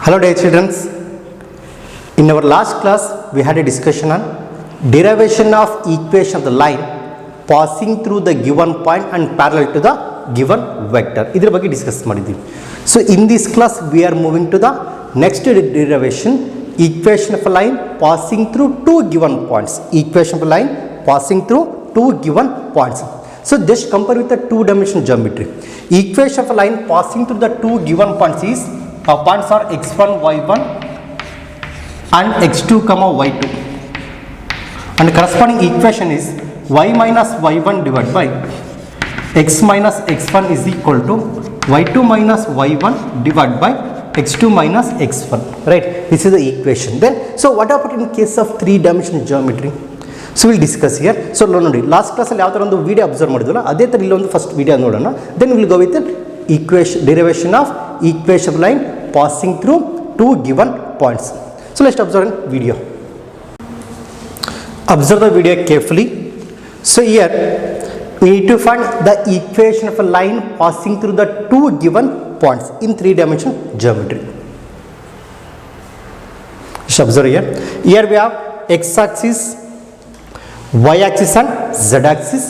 Hello dear children, in our last class we had a discussion on derivation of equation of the line passing through the given point and parallel to the given vector. ಇದರ ಬಗ್ಗೆ discuss ಮಾಡಿದ್ವಿ. So in this class we are moving to the next derivation, equation of a line passing through two given points. Equation of a line passing through two given points. So just compare with the two-dimensional geometry. Equation of a line passing through the two given points is points are x1, y1 and x2, y2, and corresponding equation is y minus y1 divided by x minus x1 is equal to y2 minus y1 divided by x2 minus x1, right? This is the equation. Then so what about in case of three-dimensional geometry? So we'll discuss here. So ನೋಡಿ last class ಅಲ್ಲಿ ಯಾವ ತರ ಒಂದು video observe ಮಾಡಿದ್ವಲ್ಲ ಅದೇ ತರ ಇಲ್ಲಿ ಒಂದು first video ನೋಡೋಣ. Then we'll go with the equation derivation of equation of line passing through two given points. So let's observe the video. Observe the video carefully. So here we need to find the equation of a line passing through the two given points in three-dimensional geometry. Just observe here. Here we have x-axis, y-axis and z-axis.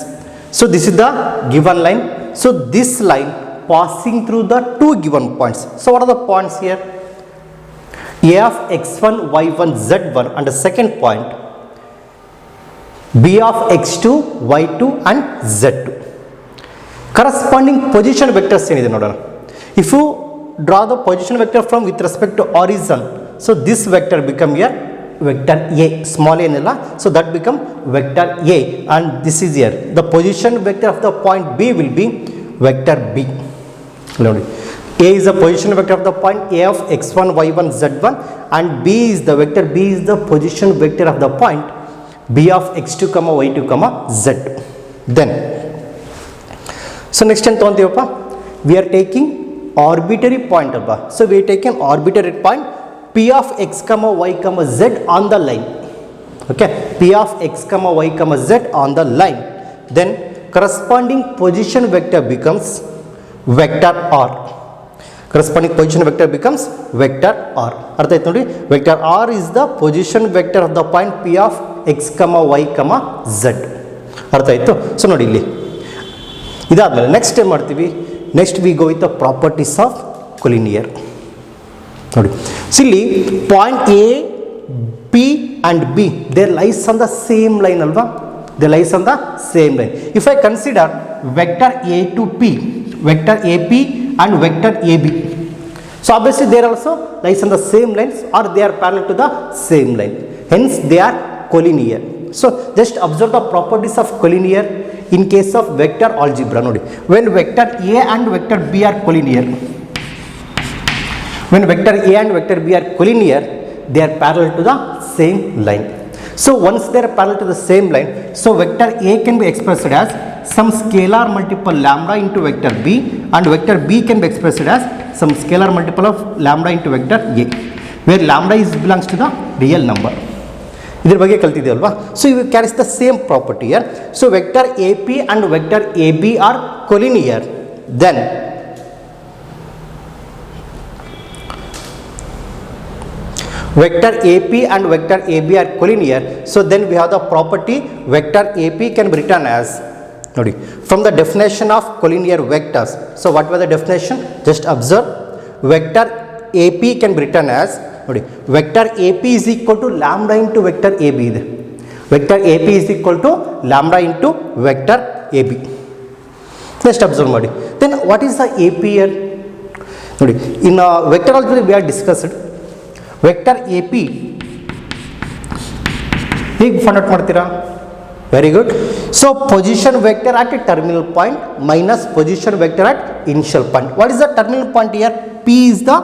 So this is the given line. So this line passing through the two given points. So what are the points here? A of x1, y1, z1 and the second point B of x2, y2 and z2. Corresponding position vectors ಏನಿದೆ ನೋಡೋಣ. If you draw the position vector from with respect to horizon, so this vector become here vector A, small a nilla, so that become vector A, and this is here the position vector of the point B will be vector B. A is the position vector of the point A of x1, y1, z1, and B is the vector B is the position vector of the point B of x2, y2, z. Then so next time ತೊಗೊಂತೀವಪ್ಪ, we are taking arbitrary point ಅಲ್ವಾ. So we are taking arbitrary point P of x, y, z on the line. Okay, P of x, y, z on the line. Then corresponding position vector becomes vector R. Corresponding position vector becomes vector R. ಅರ್ಥ ಆಯ್ತು ನೋಡಿ, vector R is the position vector of the point P of x, y, z. ಅರ್ಥ ಆಯ್ತು. So ನೋಡಿ ಇಲ್ಲಿ ಇದಾದ್ಮೇಲೆ next ಏನು ಮಾಡ್ತೀವಿ, next we go with the properties of collinear. ನೋಡಿ ಇಲ್ಲಿ point A P and B there lies on the same line ಅಲ್ವಾ, they lies on the same line. If I consider vector A to P, vector AP and vector AB, so obviously they are also lies on the same lines or they are parallel to the same line, hence they are collinear. So just observe the properties of collinear in case of vector algebra. Nodi, when vector A and vector B are collinear, when vector A and vector B are collinear, they are parallel to the same line. So once they are parallel to the same line, so vector A can be expressed as some scalar multiple lambda into vector B, and vector B can be expressed as some scalar multiple of lambda into vector A, where lambda is belongs to the real number. ಇದರ ಬಗ್ಗೆ ಕಲ್ತಿದ್ದೀವಲ್ವಾ. So ಇವು carries the same property here. So vector A P and vector A B are collinear. Then vector AP and vector AB are collinear. So then we have the property vector AP can be written as, nodi, from the definition of collinear vectors. So what was the definition? Just observe. Vector AP can be written as, nodi, vector AP is equal to lambda into vector AB. Vector AP is equal to lambda into vector AB. Just observe ಮಾಡಿ. Then what is the AP here? Nodi, in vector algebra we are discussed vector A P ಹೇಗೆ find out ಮಾಡ್ತೀರಾ? Very good. So position vector at A terminal point minus position vector at initial point. What is the terminal point here? P is the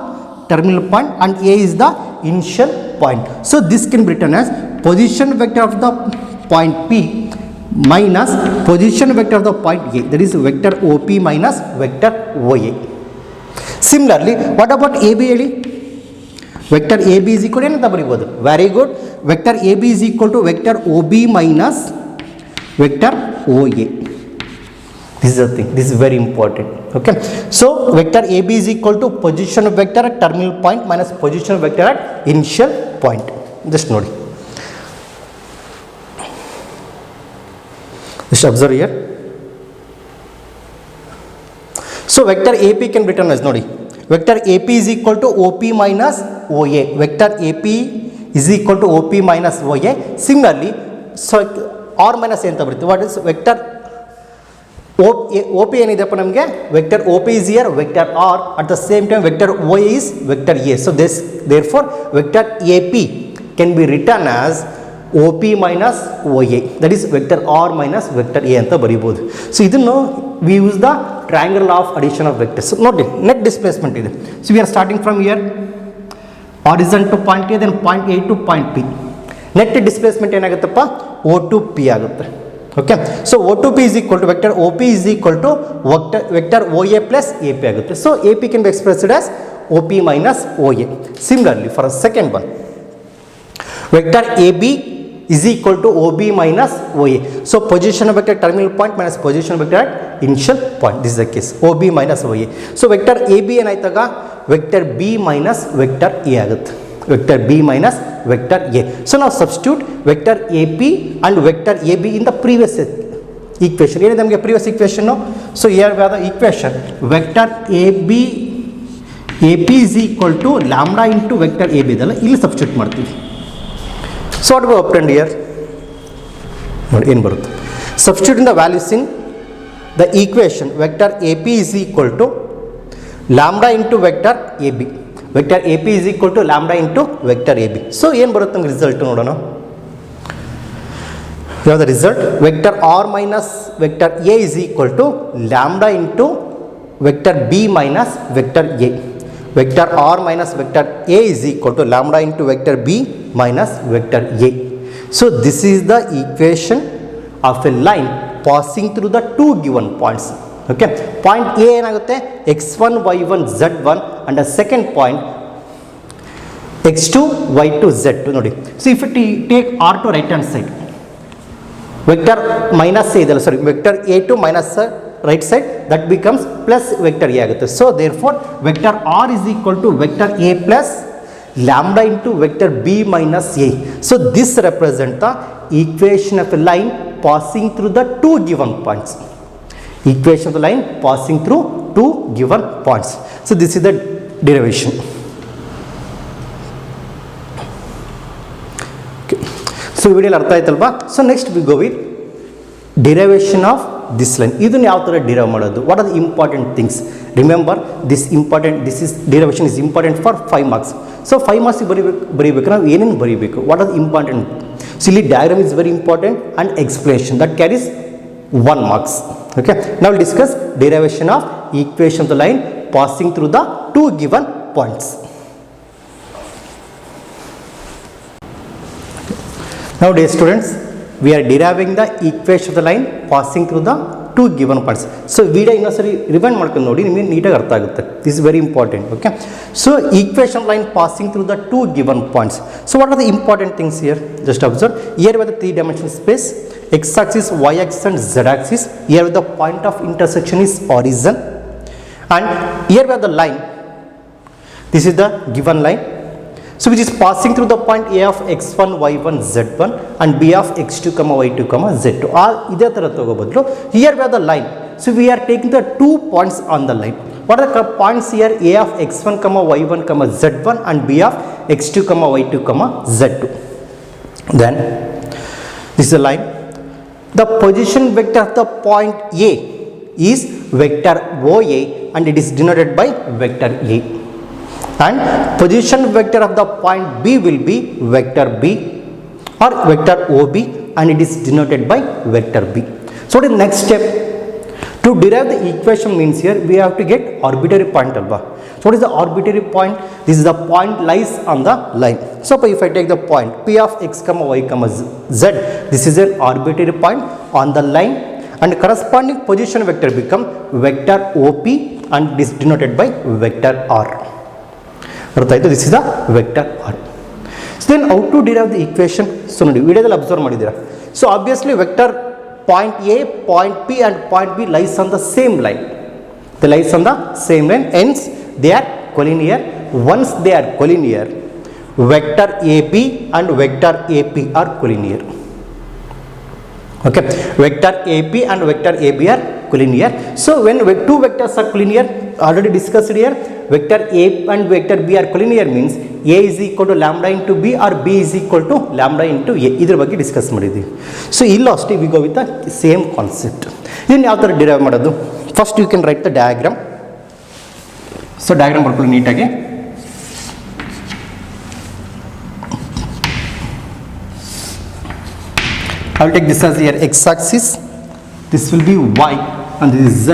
terminal point and A is the initial point. So this can be written as position vector of the point P minus position vector of the point A, that is vector OP minus vector OA. Similarly, what about AB ಹೇಳಿ? Vector A B is equal ಏನಂತ ಬರೀಬೋದು? Very good. Vector A B is equal to vector O B minus vector O A. This is the thing, this is very important. Okay, so vector AB is equal to position vector at terminal point minus position vector at initial point. Just nodi, just observe here. So vector AP can be written as nodi, vector AP is equal to OP minus OA. Vector AP is equal to OP minus OA. Similarly, so R minus enta barutte. What is vector OP ಏನಿದೆಪ್ಪ ನಮಗೆ vector OP is here, vector R, at the same time vector OA is vector A. So this therefore vector AP can be written as OP minus OA, that is vector R minus vector A ಅಂತ ಬರೀಬಹುದು. So ಇದನ್ನು we use the triangle of addition of vectors. So ನೋಡಿ net displacement ಇದೆ. So we are starting from here, horizon to point A, then point A to point P. Net displacement ಏನಾಗುತ್ತಪ್ಪ O to P ಆಗುತ್ತೆ. Okay, so O to P is equal to vector OP is equal to vector OA plus AP ಆಗುತ್ತೆ. So AP can be expressed as OP minus OA. Similarly for a second one, vector AB is equal to OB minus OA. So position vector terminal point minus position vector at initial point. This is the case, OB minus OA. So vector AB ಏನಾಯ್ತಾಗ vector B minus vector A ಆಗುತ್ತೆ, vector B minus vector A. So now substitute vector AP and vector AB in the previous equation. ಏನಿದೆ ನಮಗೆ previous equation? So here we have the equation, vector AP is equal to lambda into vector AB ಇದಲ್ಲ, ಇಲ್ಲಿ substitute ಮಾಡ್ತೀವಿ. So what we obtained here, ನೋಡಿ ಏನು ಬರುತ್ತೆ, substituting the values in the equation, vector AP is equal to lambda into vector AB. Vector AP is equal to lambda into vector AB. So ಏನು ಬರುತ್ತೆ ನಮಗೆ result ನೋಡೋಣ. You have the result, vector R minus vector A is equal to lambda into vector B minus vector A. Vector R minus vector A is equal to lambda into vector B minus vector A. So this is the equation of a line passing through the two given points. Okay, point A ಏನಾಗುತ್ತೆ x1 y1 z1 and the second point x2 y2 z2 ನೋಡಿ. So if you take R to right hand side, vector minus A ಇದಲ್ಲ, sorry, vector A2 minus right side, that becomes plus vector A ಆಗುತ್ತೆ. So therefore vector R is equal to vector A plus lambda into vector B minus A. So this represents the equation of a line passing through the two given points. Equation of the line passing through two given points. So this is the derivation. Okay. So video ಅರ್ಥ ಆಯ್ತಲ್ವಾ? So next we go with derivation of this line. ಇದನ್ನು ಯಾವ ಥರ derive ಮಾಡೋದು? What are the important things? Remember this derivation is important for 5 marks. So 5 marks ಬರೀಬೇಕು ನಾವು ಏನೇನು ಬರೀಬೇಕು? What are the important? So ಇಲ್ಲಿ diagram is very important and explanation that carries 1 marks. Okay, now we'll discuss derivation of equation of the line passing through the two given points. Now dear students, we are deriving the equation of the line passing through the two given points. So video ಇನ್ನೊಂದ್ಸರಿ rewind ಮಾಡ್ಕೊಂಡು ನೋಡಿ, ನಿಮಗೆ ನೀಟಾಗಿ ಅರ್ಥ ಆಗುತ್ತೆ. This is very important. Okay, so equation of line passing through the two given points. So what are the important things here? Just observe here with the 3-dimensional space, x-axis, y-axis and z-axis. Here with the point of intersection is horizon, and here we have the line. This is the given line, so which is passing through the point A of x1 y1 z1 and B of x2 y2 z2. ಇದೇ ಥರ ತಗೋ ಬದಲು here we have the line. So we are taking the 2 points on the line. What are the points here? A of x1 y1 z1 and B of x2 y2 z2. Then this is the line. The position vector of the point A is vector OA and it is denoted by vector A, and position vector of the point B will be vector B or vector OB and it is denoted by vector B. So what is the next step? To derive the equation means here we have to get arbitrary point alba. So what is the arbitrary point? This is the point lies on the line. So if I take the point P of x y z, this is an arbitrary point on the line, and corresponding position vector become vector OP and it is denoted by vector R. This is the vector R. So then how to derive the equation? So ನೋಡಿ ವಿಡಿಯೋದಲ್ಲಿ observe ಮಾಡಿದ್ದೀರಾ. So obviously vector point A, point P and point B lies on the same line. They lies on the same line, hence they are collinear. Once they are collinear, vector AB and vector AP are collinear. Okay, vector AP and vector AB are collinear. So when two vectors are collinear, already discussed here, vector A and vector B are collinear means A is equal to lambda into B or B is equal to lambda into A. ಇದರ ಬಗ್ಗೆ discuss ಮಾಡಿದ್ವಿ. So ಇಲ್ಲೂ ಅಷ್ಟೇ we go with the same concept. ಇದನ್ನು ಯಾವ ಥರ derive ಮಾಡೋದು? First you can write the diagram. So diagram ಬರ್ಕೊಳ್ಳಿ ನೀಟಾಗಿ. I will take this as your x-axis, this will be y and this is z,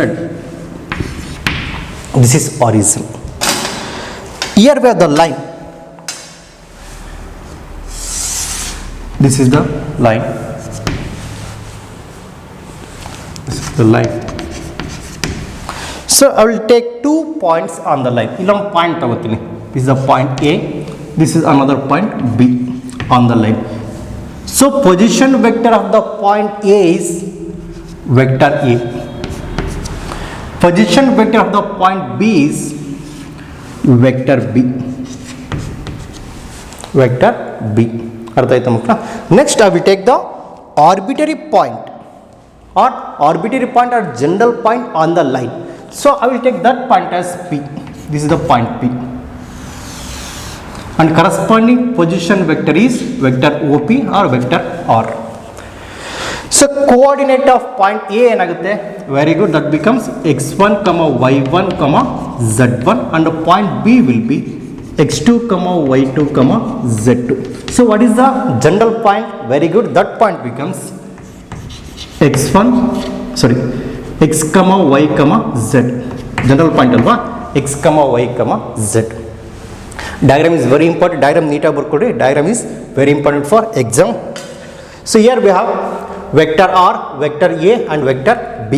this is horizon. Here we have the line, this is the line, this is the line. So I will take 2 points on the line. Illom point tagotini. This is the point A, this is another point B on the line. So position vector of the point A is vector A. Position vector of the point B is vector B. Vector B. Next I will take the arbitrary point or general point on the line. So I will take that point as P. This is the point P. And corresponding position vector is vector OP or vector R. So coordinate of point A ಏನಾಗುತ್ತೆ? Very good, that becomes x1, y1, z1 and point B will be x2, y2, z2. So what is the general point? Very good, that point becomes x, y, z. General point alva x, y, z. Diagram is very important. Diagram neat ಬರ್ಕೊಳ್ಳಿ. Diagram is very important for exam. So here we have vector R, vector A and vector B.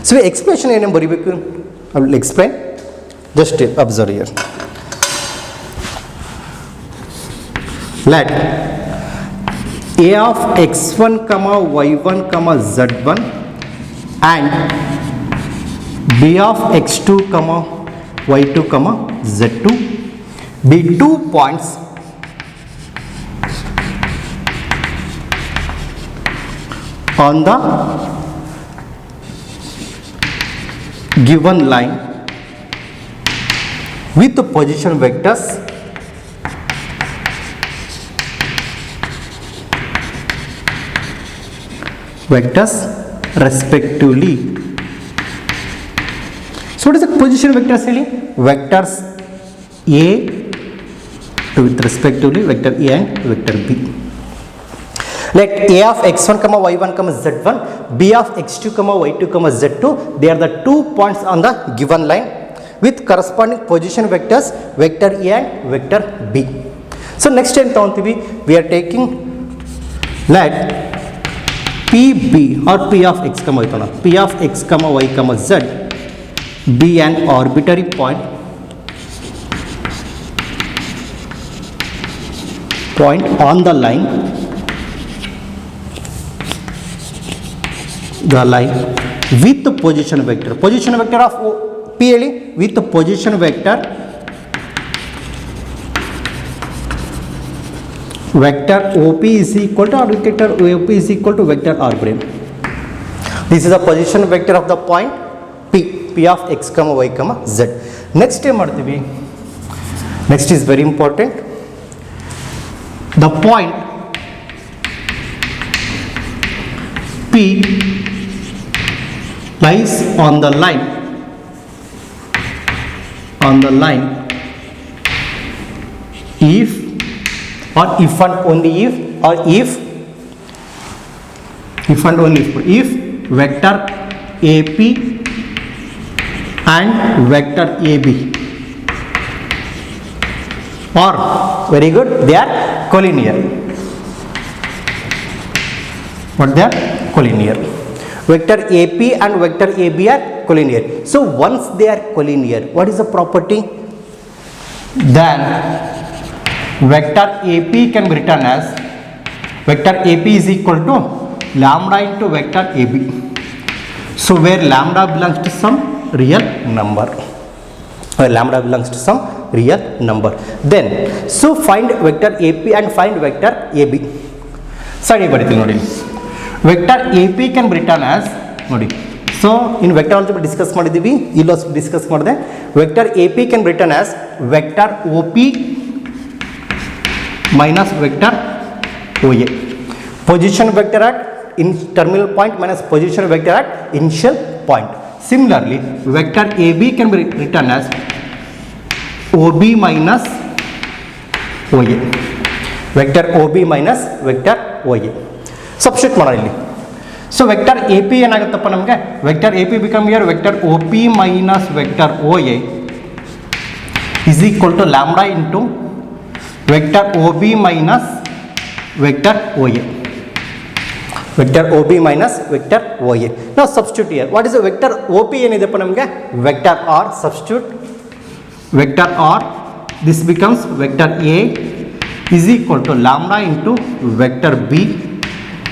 So explanation ಏನು ಬರಿಬೇಕು? I will explain. Just observe here. Let A of x1, y1, z1 and B of x2, y2, z2 be 2 points on the given line with the position vectors respectively. So what is the position vectors? Vectors A with respectively vector A and vector B. Let A of x1, y1, z1, B of x2, y2, z2, they are the 2 points on the given line with corresponding position vectors vector A and vector B. So next time we are taking, let PB or P of x, P of x, y, z be an arbitrary point on the line with the position vector of P with the position vector OP is equal to, or vector OP is equal to vector R prime. This is the position vector of the point P of x, y, z. Next time next is very important. The point P lies on the line if and only if vector AP and vector AB are, very good, they are collinear. What they are? Collinear. Vector AP and vector AB are collinear. So once they are collinear, what is the property? Then vector AP can be written as vector AP is equal to lambda into vector AB. So where lambda belongs to sum, real number. Lambda belongs to some real number. Then so find vector AP and find vector AB. Side ಬರೀತೀವಿ ನೋಡಿ. Vector AP can be written as ನೋಡಿ. So in vector algebra discuss ಮಾಡಿದ್ದೀವಿ, ಇಲ್ಲಿ discuss ಮಾಡಿದೆ. Vector AP can be written as vector OP minus vector OA. Position vector at in terminal point minus position vector at initial point. Similarly, vector AB can be written as OB minus OA. Vector OB minus vector OA. Substitute ಮಾಡೋಣ ಇಲ್ಲಿ. So vector AP ಏನಾಗುತ್ತಪ್ಪ ನಮಗೆ? Vector AP become here vector OP minus vector OA is equal to lambda into vector OB minus vector OA. Vector OB minus vector OA. Now substitute here. What is the vector OP ಏನಿದೆಪ್ಪ ನಮಗೆ? Vector R. Substitute vector R. This becomes vector A is equal to lambda into vector B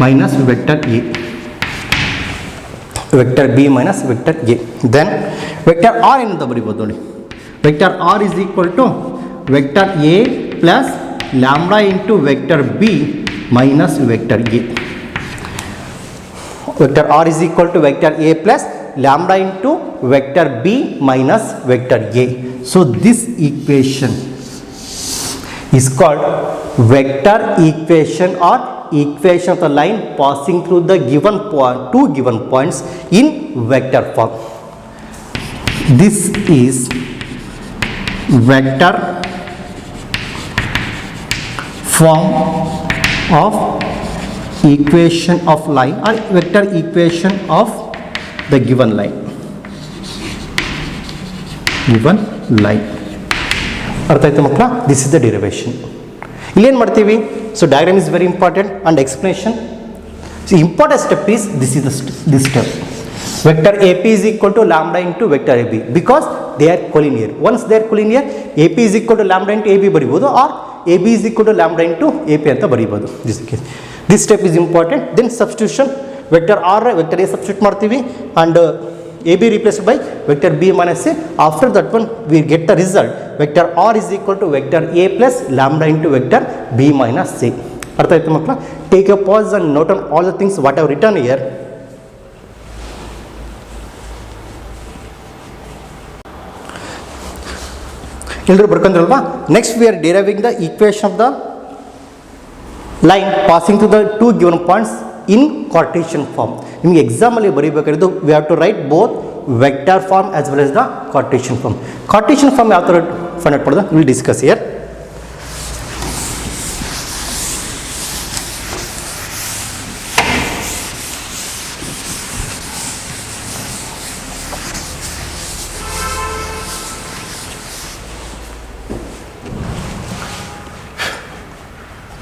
minus vector A. Vector B minus vector A. Then vector R ಏನಂತ ಬರೀಬಹುದು ನೋಡಿ. Vector R is equal to vector A plus lambda into vector B minus vector A. Vector R is equal to vector A plus lambda into vector B minus vector A. So this equation is called vector equation or equation of the line passing through the given point, two given points in vector form. This is vector form of equation of line or vector equation of the given line. Given line. ಅರ್ಥ ಆಯ್ತು ಮಕ್ಕಳ? This is the derivation. ಇಲ್ಲಿ ಏನು ಮಾಡ್ತೀವಿ? So diagram is very important and explanation. So important step is this step. Vector AP is equal to lambda into vector AB because they are collinear. Once they are collinear, AP is equal to lambda into AB ಬರಿಬೋದು or AB is equal to lambda into AP ಅಂತ ಬರಿಬೋದು. This step is important. Then substitution vector R vector A substitute ಮಾಡ್ತೀವಿ and AB replaced by vector B minus A. After that one we get the result vector R is equal to vector A plus lambda into vector B minus A. ಅರ್ಥ ಆಯ್ತು ಮಕ್ಕಳ? Take a pause and note on all the things what I have written here. ಎಲ್ಲರೂ ಬರ್ಕೊಂಡ್ರಲ್ವಾ? Next we are deriving the equation of the line passing through the two given points in Cartesian form. ನಿಮಗೆ ಎಕ್ಸಾಮಲ್ಲಿ ಬರೀಬೇಕಾಗಿದ್ದು we have to write both vector form as well as the Cartesian form. Cartesian form ಯಾವ ಥರ find out ಮಾಡೋದು? We will discuss here.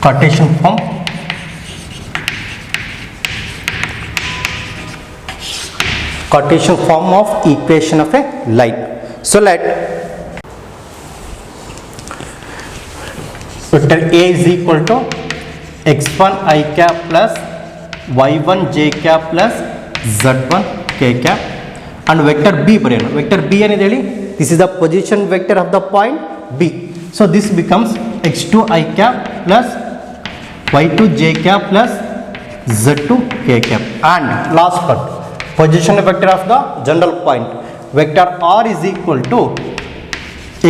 Cartesian form. Cartesian form of equation of a line. So let vector A is equal to x1 I cap plus y1 j cap plus z1 k cap and vector B ಬರೆಯೋಣ. Vector B ಏನಿದೆ ಹೇಳಿ? This is the position vector of the point B. So this becomes x2 I cap plus y2 j cap plus z2 k cap and last part position vector of the general point vector R is equal to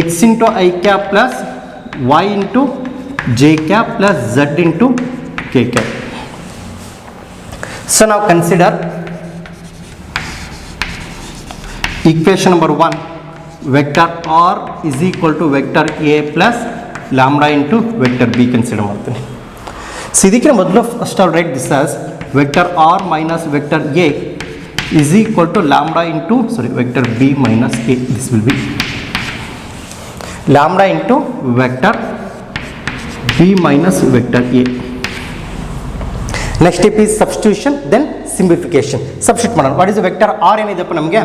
x into I cap plus y into j cap plus z into k cap. So now consider equation number 1 vector R is equal to vector A plus lambda into vector B. Consider ಮಾಡ್ತೀನಿ. So ಇದಕ್ಕೆ ಮೊದಲು first I'll write this as vector R minus vector A is equal to lambda into vector B minus A. This will be lambda into vector B minus vector A. Next step is substitution, then simplification. Substitute ಮಾಡೋಣ. What is the vector R ಏನಿದೆಪ್ಪ ನಮಗೆ?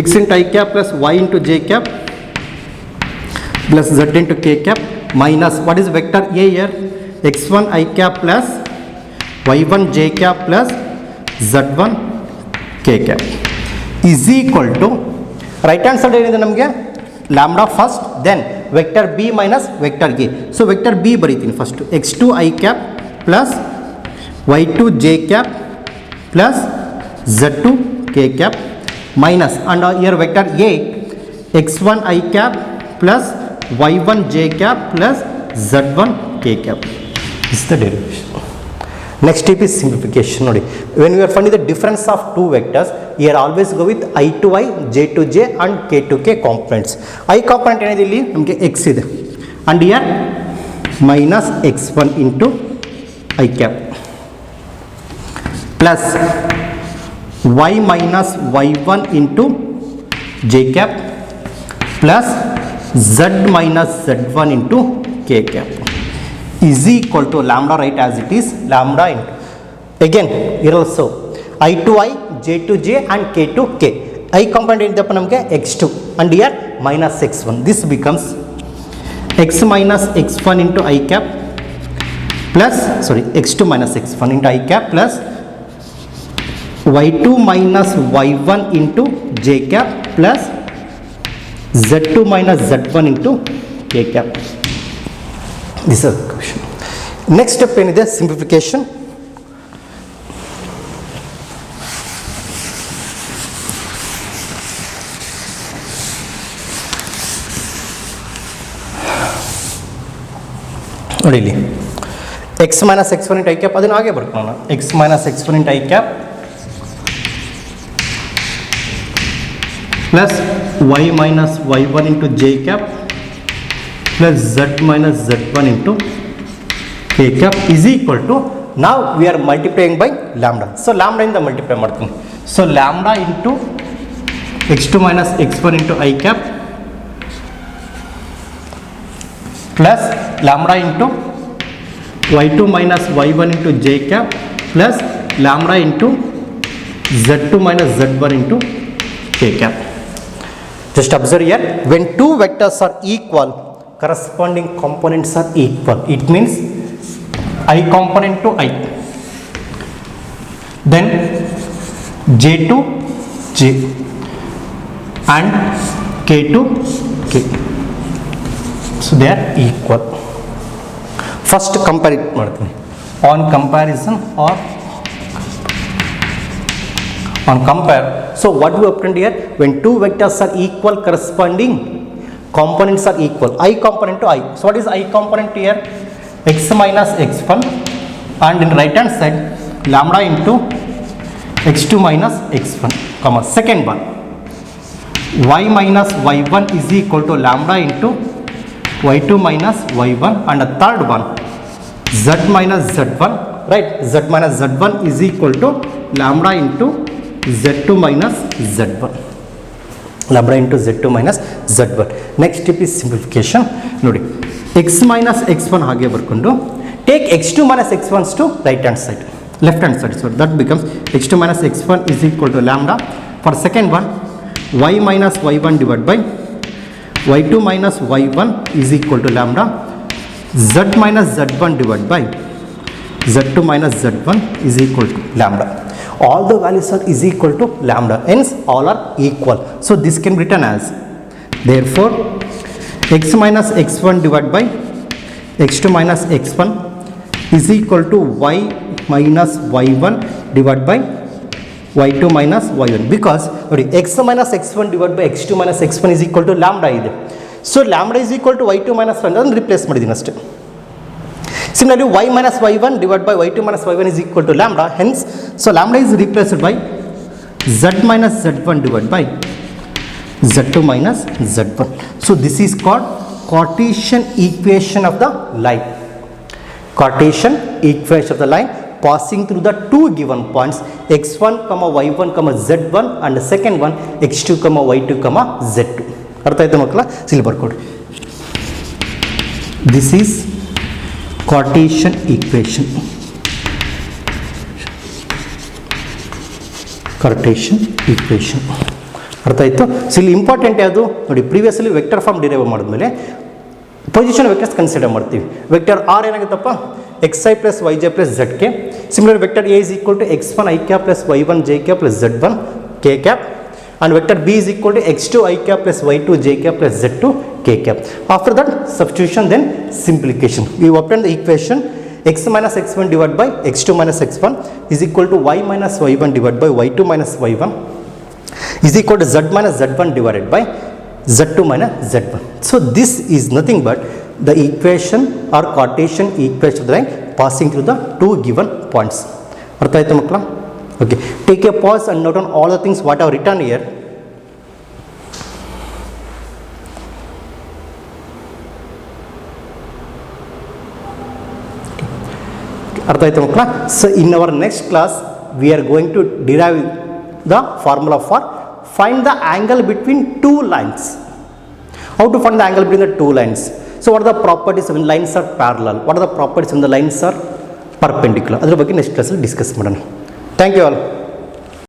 x into I cap plus y into j cap plus z into k cap minus what is vector A here? x1 I cap plus y1 j cap plus z1 k cap. Is equal to right hand side ಏನಿದೆ ನಮಗೆ lambda first then vector B minus vector A. So vector B ಬರೀತೀನಿ first x2 i cap plus y2 j cap plus z2 k cap minus and here vector a x1 i cap plus y1 j cap plus z1 k cap. This is the derivation. Next step is simplification. Nodi, when we are finding the difference of two vectors, here always go with I to I, j to j and k to k components. I component ಏನಇದೆ ಇಲ್ಲಿ ನಮಗೆ x ಇದೆ and here minus x1 into I cap plus y minus y1 into j cap plus z minus z1 into k cap is equal to lambda, right as it is, lambda into again here also I to I, j to j and k to k. I component ಏನಪ್ಪ ನಮಗೆ x2 and here minus x1. This becomes x minus x1 into I cap plus x2 minus x1 into I cap plus y2 minus y1 into j cap plus z2 minus z1 into k cap. This is the question. Next step is simplification. Really, x minus x1 into I cap ಅದನ್ನ ಹಾಗೆ ಬರ್ಕೊಳ್ಳೋಣ. x minus x1 into I cap plus y minus y1 into j cap plus z minus z1 into k cap is equal to, now we are multiplying by lambda. So lambda ಇಂದ multiply ಮಾಡ್ತೀನಿ. So lambda into x2 minus x1 into I cap plus lambda into y2 minus y1 into j cap plus lambda into z2 minus z1 into k cap. Just observe here, when two vectors are equal, corresponding components are equal. It means I component to I, then j to j and k to k. So they are equal. First compare it ಮಾಡ್ತೀನಿ. On comparison or on compare. So what we obtained here, when two vectors are equal, corresponding components are equal. I component to I. So what is I component here? X minus x1 and in right hand side lambda into x2 minus x1, comma second one y minus y1 is equal to lambda into y2 minus y1 and the third one z minus z1, right, z minus z1 is equal to lambda into z2 minus z1, lambda into z2 minus z1. Next step is simplification. ನೋಡಿ x minus x1 ಹಾಗೆ ಬರ್ಕೊಂಡು take x2 minus x1 to right hand side, left hand side, so that becomes x2 minus x1 is equal to lambda. For second one y minus y1 divided by y2 minus y1 is equal to lambda, z minus z1 divided by z2 minus z1 is equal to lambda. All the values are is equal to lambda, hence all are equal. So this can be written as, therefore x minus x1 divided by x2 minus x1 is equal to y minus y1 divided by y2 minus y1, because x minus x1 divided by x2 minus x1 is equal to lambda ಇದೆ. So lambda is equal to y2 minus 1 ಅದನ್ನು replace ಮಾಡಿದ್ದೀನಿ ಅಷ್ಟೇ. Similarly y minus y1 divided by y2 minus y1 is equal to lambda, hence so lambda is replaced by z minus z1 divided by z2 minus z1. So this is called Cartesian equation of the line. Cartesian equation of the line passing through the two given points x1 comma y1 comma z1 and the second one x2 comma y2 comma z2. ಅರ್ಥ ಆಯ್ತು ಮಕ್ಕಳ? ಇಲ್ಲಿ ಬರ್ಕೊಡಿ. This is Cartesian equation. Cartesian equation. ಅರ್ಥ ಆಯಿತು? So ಇಲ್ಲಿ important ಯಾವುದು ನೋಡಿ, previously vector form derive ಮಾಡಿದ್ಮೇಲೆ ಪೊಸಿಷನ್ ವೆಕ್ಟರ್ಸ್ ಕನ್ಸಿಡರ್ ಮಾಡ್ತೀವಿ. ವೆಕ್ಟರ್ ಆರ್ ಏನಾಗುತ್ತಪ್ಪ, xi plus yj plus zk. Similarly vector a is equal to x1 i cap plus y1 j cap plus z1 k cap. and vector b is equal to x2 I cap plus y2 j cap plus z2 k cap. After that substitution, then simplification. We obtain the equation x minus x1 divided by x2 minus x1 is equal to y minus y1 divided by y2 minus y1 is equal to z minus z1 divided by z2 minus z1. So this is nothing but the equation or Cartesian equation of the line passing through the two given points. ಅರ್ಥ ಆಯ್ತಾ ಮಕ್ಕಳ? Okay, take a pause and note on all the things what I have written here. ಅರ್ಥ ಆಯ್ತಾ ಮಕ್ಕಳ? So in our next class we are going to derive the formula for find the angle between two lines. How to find the angle between the two lines? So what are the properties when lines are parallel? What are the properties when the lines are perpendicular? ಅದರ ಬಗ್ಗೆ next ಕ್ಲಾಸಲ್ಲಿ discuss ಮಾಡೋಣ. Thank you all.